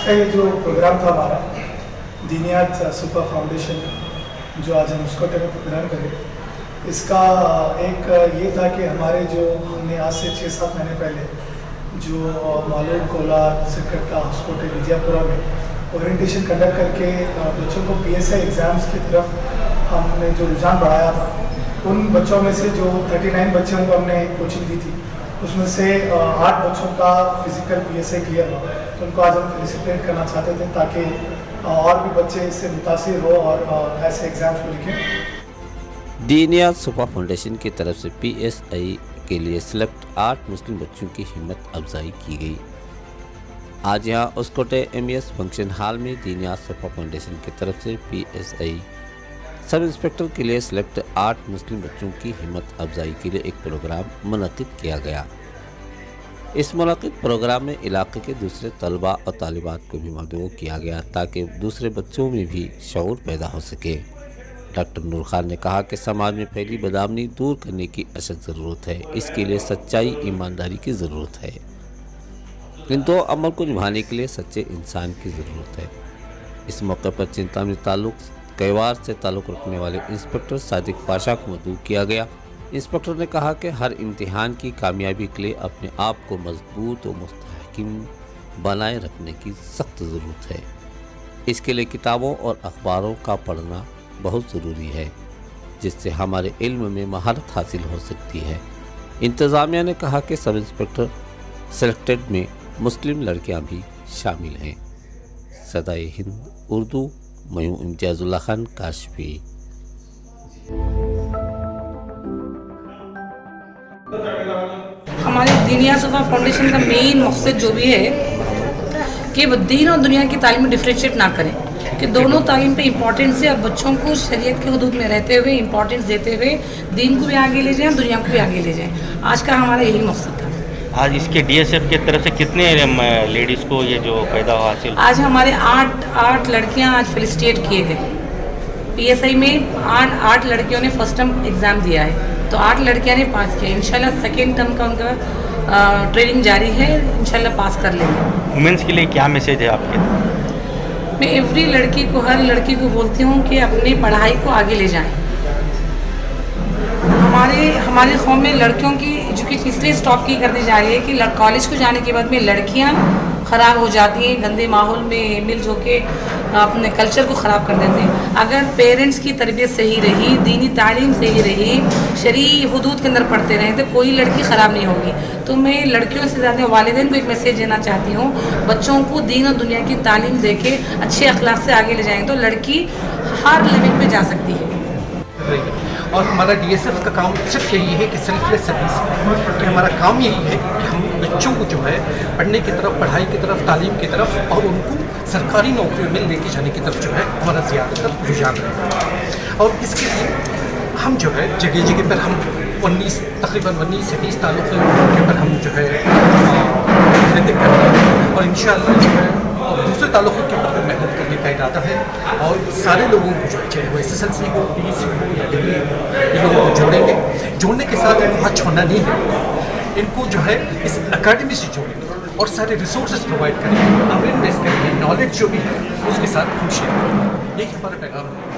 का ये जो प्रोग्राम था हमारा दीनियात सुपर फाउंडेशन जो आज हम उसको में प्रोग्राम करें, इसका एक ये था कि हमारे जो हमने आज से 6-7 महीने पहले जो मालूम कोलार सिरकट्टा हॉस्कोटे विजयपुरा में ओरिएंटेशन कंडक्ट करके बच्चों को PSI एग्ज़ाम्स की तरफ हमने जो रुझान बढ़ाया था, उन बच्चों में से जो 39 बच्चों को हमने कोचिंग दी थी, उसमें से 8 बच्चों का फिज़िकल PSI क्लियर हुआ। तो उनको आज हम फेलिसिटेट करना चाहते थे ताकि और भी बच्चे इससे मुतासिर हो और ऐसे एग्ज़ाम्स को लिखें। दीनियात सुपर फाउंडेशन की तरफ से PSI के लिए सिलेक्ट 8 मुस्लिम बच्चों की हिम्मत अफजाई की गई। आज यहाँ उसकोटे MES फंक्शन हॉल में दीनियात सुपर फाउंडेशन की तरफ से PSI सब इंस्पेक्टर के लिए सिलेक्ट 8 मुस्लिम बच्चों की हिम्मत अफजाई के लिए एक प्रोग्राम मुनक़िद किया गया। इस मुनक़िद प्रोग्राम में इलाके के दूसरे तलबा और तालिबात को भी मदऊ किया गया ताकि दूसरे बच्चों में भी शऊर पैदा हो सके। डॉक्टर नूर खान ने कहा कि समाज में फैली बदआमनी दूर करने की अशद ज़रूरत है। इसके लिए सच्चाई ईमानदारी की ज़रूरत है। इन दो अमल को निभाने के लिए सच्चे इंसान की ज़रूरत है। इस मौके पर चिंतामणी ताल्लुक कैवार से ताल्लुक़ रखने वाले इंस्पेक्टर सादिक पाशा को मदऊ किया गया। इंस्पेक्टर ने कहा कि हर इम्तिहान की कामयाबी के लिए अपने आप को मजबूत और मुस्तहकिम बनाए रखने की सख्त ज़रूरत है। इसके लिए किताबों और अखबारों का पढ़ना बहुत ज़रूरी है, जिससे हमारे इल्म में महारत हासिल हो सकती है। इंतज़ामिया ने कहा कि सब इंस्पेक्टर सेलेक्टेड में मुस्लिम लड़कियां भी शामिल हैं। सदाए हिंद उर्दू, मयूं इम्तियाजुल्लाह खान काशफी। हमारे दीनियात सुपर फाउंडेशन का मेन मकसद जो भी है कि वो दीन और दुनिया की तालीम में डिफ्रेंशिएट ना करें, कि दोनों तालीम पे इम्पोर्टेंस है और बच्चों को शरीयत के हुदूद में रहते हुए इम्पोर्टेंस देते हुए दीन को भी आगे ले जाएं, दुनिया को भी आगे ले जाएं। आज का हमारा यही मकसद था। आज इसके DSF की तरफ से कितने लेडीज़ को ये जो फ़ायदा हासिल? आज हमारे 8 लड़कियां आज फेलिसिटेट किए गए। PSI में 8 लड़कियों ने फर्स्ट टर्म एग्ज़ाम दिया है, तो 8 लड़कियां ने पास किया। इंशाल्लाह सेकेंड टर्म का उनका ट्रेनिंग जारी है, इंशाल्लाह पास कर लेंगे। वुमेंस के लिए क्या मैसेज है आपके? मैं एवरी लड़की को, हर लड़की को बोलती हूँ कि अपनी पढ़ाई को आगे ले जाएं। हमारे कौम में लड़कियों की एजुकेशन इसलिए स्टॉप की कर दी जा रही है कि कॉलेज को जाने के बाद में लड़कियां ख़राब हो जाती हैं, गंदे माहौल में मिल जो के अपने कल्चर को ख़राब कर देते हैं। अगर पेरेंट्स की तरबियत सही रही, दीनी तालीम सही रही, शरई हुदूद के अंदर पढ़ते रहें, तो कोई लड़की ख़राब नहीं होगी। तो मैं लड़कियों से ज़्यादा वालिदैन को एक मैसेज देना चाहती हूँ, बच्चों को दीन और दुनिया की तालीम दे के अच्छे अखलाक से आगे ले जाएंगे तो लड़की हर लेवल पे जा सकती है। और हमारा DSF का काम सिर्फ यही है कि सेल्फलेस सर्विस, कि हमारा काम यही है कि हम बच्चों को जो है पढ़ने की तरफ, पढ़ाई की तरफ, तालीम की तरफ और उनको सरकारी नौकरियों में लेके जाने की तरफ जो है हमारा ज़्यादातर रुझान है। और इसके लिए हम जो है जगह जगह पर हम तकरीबन 19 से 20 ताल्लुक़ों के ऊपर हम जो है विजिट करते हैं और इंशाअल्लाह जो है और दूसरे ताल्लुक़ों के ऊपर मेहनत करने का इरादा है। और सारे लोगों को जो है, चाहे वो SSLC हो, PUC हो या डिग्री हो, इन लोगों को जोड़ने के साथ इनको हाथ छोड़ना नहीं है। इनको जो है इस अकेडमी से जोड़ेंगे और सारे रिसोर्सेज प्रोवाइड करेंगे, अवेयरनेस करेंगे, नॉलेज जो भी है उसके साथ हम शेयर करेंगे। यही हमारा पैगाम है।